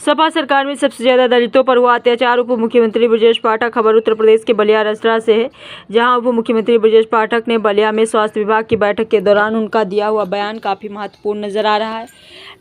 सपा सरकार में सबसे ज्यादा दलितों पर हुआ अत्याचार। उप मुख्यमंत्री ब्रजेश पाठक। खबर उत्तर प्रदेश के बलिया रसरा से है, जहां उप मुख्यमंत्री ब्रजेश पाठक ने बलिया में स्वास्थ्य विभाग की बैठक के दौरान उनका दिया हुआ बयान काफी महत्वपूर्ण नजर आ रहा है।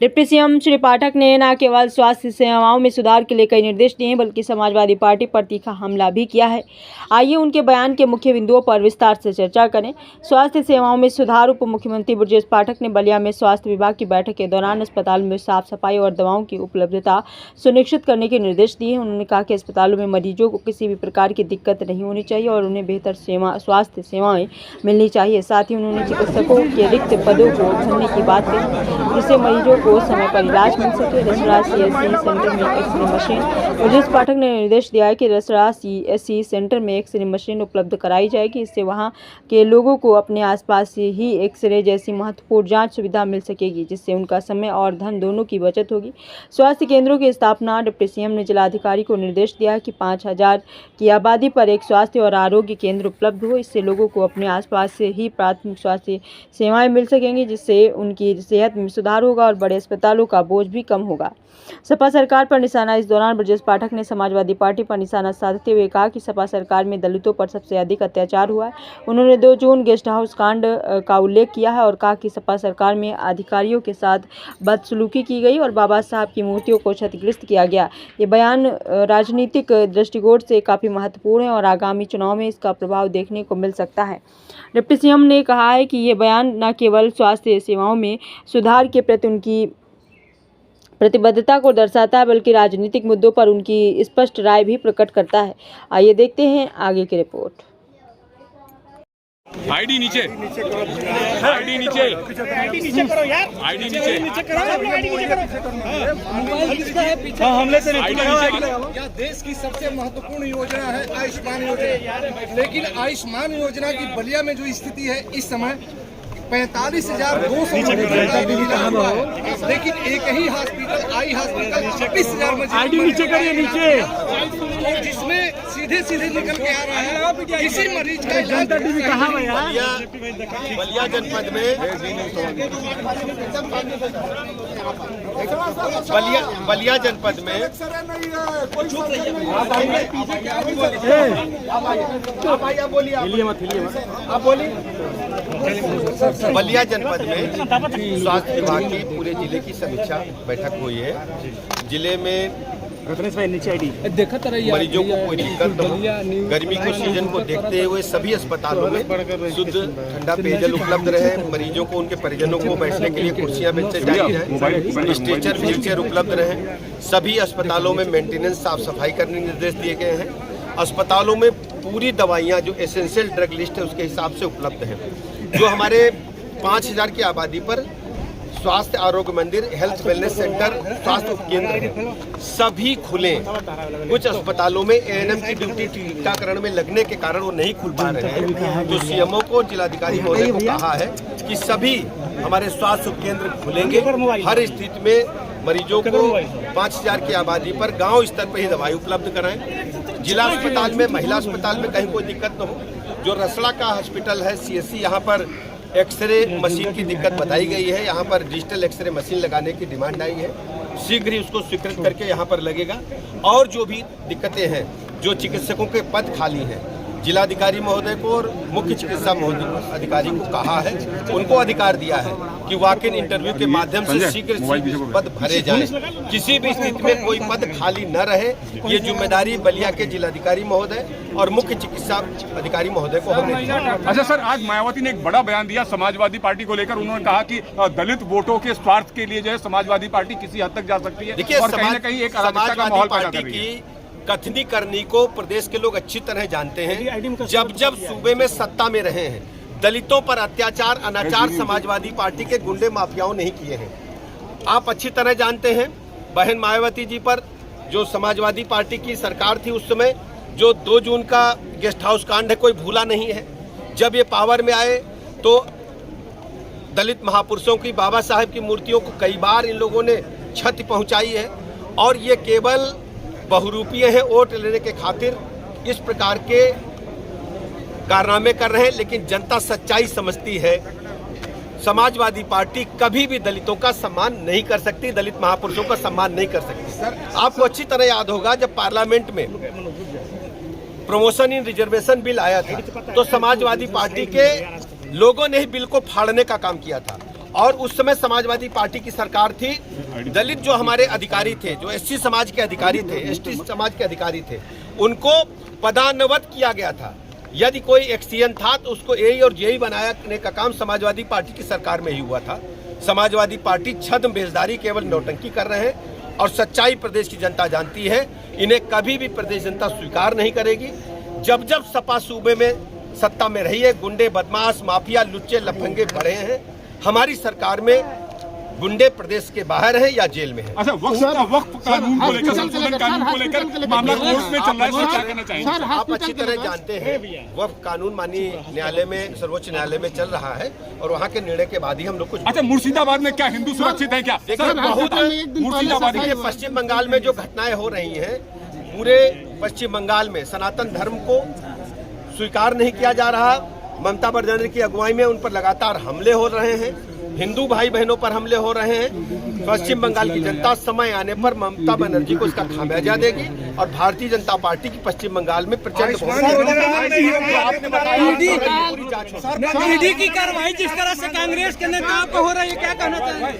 डिप्टी सीएम श्री पाठक ने न केवल स्वास्थ्य सेवाओं में सुधार के लिए कई निर्देश दिए हैं, बल्कि समाजवादी पार्टी पर तीखा हमला भी किया है। आइए उनके बयान के मुख्य बिंदुओं पर विस्तार से चर्चा करें। स्वास्थ्य सेवाओं में सुधार। उप मुख्यमंत्री ब्रजेश पाठक ने बलिया में स्वास्थ्य विभाग की बैठक के दौरान अस्पताल में साफ सफाई और दवाओं की उपलब्धता सुनिश्चित करने के निर्देश दिए। उन्होंने कहा कि अस्पतालों में मरीजों को किसी भी प्रकार की दिक्कत नहीं होनी चाहिए और उन्हें बेहतर स्वास्थ्य सेवाएं मिलनी चाहिए। साथ ही उन्होंने चिकित्सकों के रिक्त पदों को भरने की बात कही, जिससे मरीजों को समय पर इलाज मिल सके। रसरा CSC सेंटर में एक्सरे मशीन। ब्रजेश पाठक ने निर्देश दिया है कि रसरा CSC सेंटर में एक्सरे मशीन उपलब्ध कराई जाएगी। इससे वहां के लोगों को अपने आसपास ही एक्सरे जैसी महत्वपूर्ण जांच सुविधा मिल सकेगी, जिससे उनका समय और धन दोनों की बचत होगी। स्वास्थ्य केंद्रों की स्थापना। डिप्टी सीएम ने जिलाधिकारी को निर्देश दिया है कि 5000 की आबादी पर एक स्वास्थ्य और आरोग्य केंद्र उपलब्ध हो। इससे लोगों को अपने आसपास से ही प्राथमिक स्वास्थ्य सेवाएं मिल सकेंगी, जिससे उनकी सेहत में सुधार होगा और बड़े अस्पतालों का बोझ भी कम होगा। सपा सरकार पर निशाना। इस दौरान ब्रजेश पाठक ने समाजवादी पार्टी पर निशाना साधते हुए कहा कि सपा सरकार में दलितों पर सबसे अधिक अत्याचार हुआ है। उन्होंने 2 जून गेस्ट हाउस कांड का उल्लेख किया है और कहा कि सपा सरकार में अधिकारियों के साथ बदसलूकी की गई और बाबा साहब की मूर्तियों को क्षतिग्रस्त किया गया। ये बयान राजनीतिक दृष्टिकोण से काफ़ी महत्वपूर्ण है और आगामी चुनाव में इसका प्रभाव देखने को मिल सकता है। डिप्टी सीएम ने कहा है कि ये बयान न केवल स्वास्थ्य सेवाओं में सुधार के प्रति उनकी प्रतिबद्धता को दर्शाता है, बल्कि राजनीतिक मुद्दों पर उनकी स्पष्ट राय भी प्रकट करता है। आइए देखते हैं आगे की रिपोर्ट। आईडी नीचे करो यार। आईडी नीचे करो। मोबाइल किसका है पीछे? हमले से क्या देश की सबसे महत्वपूर्ण योजना है आयुष्मान योजना, लेकिन आयुष्मान योजना की बलिया में जो स्थिति है इस समय 45,200 लेकिन एक ही हॉस्पिटल आई हॉस्पिटल 26,000 आईडी नीचे करिए नीचे, और जिसमें सीधे निकल के आ रहा है किसी मरीज का जनता टीवी कहाँ है यार? बलिया जनपद में बलिया जनपद में बलिया जनपद में स्वास्थ्य विभाग की पूरे जिले की समीक्षा बैठक हुई है। जिले में मरीजों को कोई दिक्कत न हो। गर्मी के सीजन को देखते हुए सभी अस्पतालों में शुद्ध ठंडा पेयजल उपलब्ध रहे। मरीजों को उनके परिजनों को बैठने के लिए कुर्सियां बेंचें जारी रहे। स्ट्रेचर व्हीलचेयर उपलब्ध रहे। सभी अस्पतालों में मेंटेनेंस साफ सफाई करने के निर्देश दिए गए हैं। अस्पतालों में पूरी दवाइयाँ जो एसेंशियल ड्रग लिस्ट है उसके हिसाब से उपलब्ध है। जो हमारे 5000 की आबादी पर स्वास्थ्य आरोग्य मंदिर, हेल्थ वेलनेस सेंटर, स्वास्थ्य उपकेंद्र सभी खुले। कुछ अस्पतालों में ANM की ड्यूटी टीकाकरण में लगने के कारण वो नहीं खुल पा रहे हैं। तो CMO को, जिलाधिकारी महोदय को कहा है कि सभी हमारे स्वास्थ्य उपकेंद्र खुलेंगे। हर स्थिति में मरीजों को 5000 की आबादी पर गांव स्तर पर ही दवाई उपलब्ध कराएं। जिला अस्पताल में, महिला अस्पताल में कहीं कोई दिक्कत न हो। जो रसड़ा का हॉस्पिटल है CSC, यहाँ पर एक्सरे मशीन की दिक्कत बताई गई है। यहाँ पर डिजिटल एक्सरे मशीन लगाने की डिमांड आई है। शीघ्र ही उसको स्वीकृत करके यहाँ पर लगेगा। और जो भी दिक्कतें हैं, जो चिकित्सकों के पद खाली हैं, जिलाधिकारी महोदय को और मुख्य चिकित्सा अधिकारी को कहा है, उनको अधिकार दिया है कि वॉक इन इंटरव्यू के माध्यम से शीघ्र पद भरे जाएं। किसी भी स्थिति में कोई पद खाली न रहे, ये जिम्मेदारी बलिया के जिलाधिकारी महोदय और मुख्य चिकित्सा अधिकारी महोदय को हमने दी। अच्छा सर, आज मायावती ने एक बड़ा बयान दिया समाजवादी पार्टी को लेकर। उन्होंने कहा कि दलित वोटों के स्वार्थ के लिए जो है समाजवादी पार्टी किसी हद तक जा सकती है। देखिए, और कहीं न कहीं एक समाजवादी पार्टी की कथनी करनी को प्रदेश के लोग अच्छी तरह जानते हैं। जब सूबे में सत्ता में रहे हैं, दलितों पर अत्याचार अनाचार समाजवादी पार्टी के गुंडे माफियाओं नहीं किए हैं। आप अच्छी तरह जानते हैं, बहन मायावती जी पर जो समाजवादी पार्टी की सरकार थी उस समय, जो 2 जून का गेस्ट हाउस कांड है, कोई भूला नहीं है। जब ये पावर में आए तो दलित महापुरुषों की, बाबा साहब की मूर्तियों को कई बार इन लोगों ने क्षति पहुंचाई है। और ये केवल बहुरूपीय है, वोट लेने के खातिर इस प्रकार के कारनामे कर रहे हैं। लेकिन जनता सच्चाई समझती है। समाजवादी पार्टी कभी भी दलितों का सम्मान नहीं कर सकती, दलित महापुरुषों का सम्मान नहीं कर सकती। आपको अच्छी तरह याद होगा जब पार्लियामेंट में प्रमोशन इन रिजर्वेशन बिल आया था तो समाजवादी पार्टी के लोगों ने ही बिल को फाड़ने का काम किया था और उस समय समाजवादी पार्टी की सरकार थी। दलित जो हमारे अधिकारी थे, जो एससी समाज के अधिकारी थे, एसटी समाज के अधिकारी थे, उनको पदान्नत किया गया था। यदि कोई एक्सीएन था तो उसको एई और जेई बनाने का काम समाजवादी पार्टी की सरकार में ही हुआ था। समाजवादी पार्टी छद्म बेजदारी, केवल नौटंकी कर रहे हैं और सच्चाई प्रदेश की जनता जानती है। इन्हें कभी भी प्रदेश जनता स्वीकार नहीं करेगी। जब जब सपा सूबे में सत्ता में रही है, गुंडे, बदमाश, माफिया, लुच्चे, लफंगे बढ़े हैं। हमारी सरकार में गुंडे प्रदेश के बाहर हैं या जेल में हैं। अच्छा, वक्फ कानून को लेकर, संशोधन कानून को लेकर मामला कोर्ट में चल रहा है, क्या कहना चाहेंगे? आप अच्छी तरह जानते हैं वक्फ कानून माननीय न्यायालय में, सर्वोच्च न्यायालय में चल रहा है और वहाँ के निर्णय के बाद ही हम लोग कुछ। अच्छा, मुर्शिदाबाद में क्या हिंदू सुरक्षित है क्या? देखिए, बहुत मुर्शिदाबाद के पश्चिम बंगाल में जो घटनाएं हो रही हैं, पूरे पश्चिम बंगाल में सनातन धर्म को स्वीकार नहीं किया जा रहा। ममता बनर्जी की अगुवाई में उन पर लगातार हमले हो रहे हैं, हिंदू भाई बहनों पर हमले हो रहे हैं। पश्चिम बंगाल की जनता समय आने पर ममता बनर्जी को इसका खामियाजा देगी और भारतीय जनता पार्टी की पश्चिम बंगाल में प्रचंड ईडी की कार्रवाई जिस तरह से कांग्रेस के नेताओं को हो रही है, क्या कहना चाहेंगे?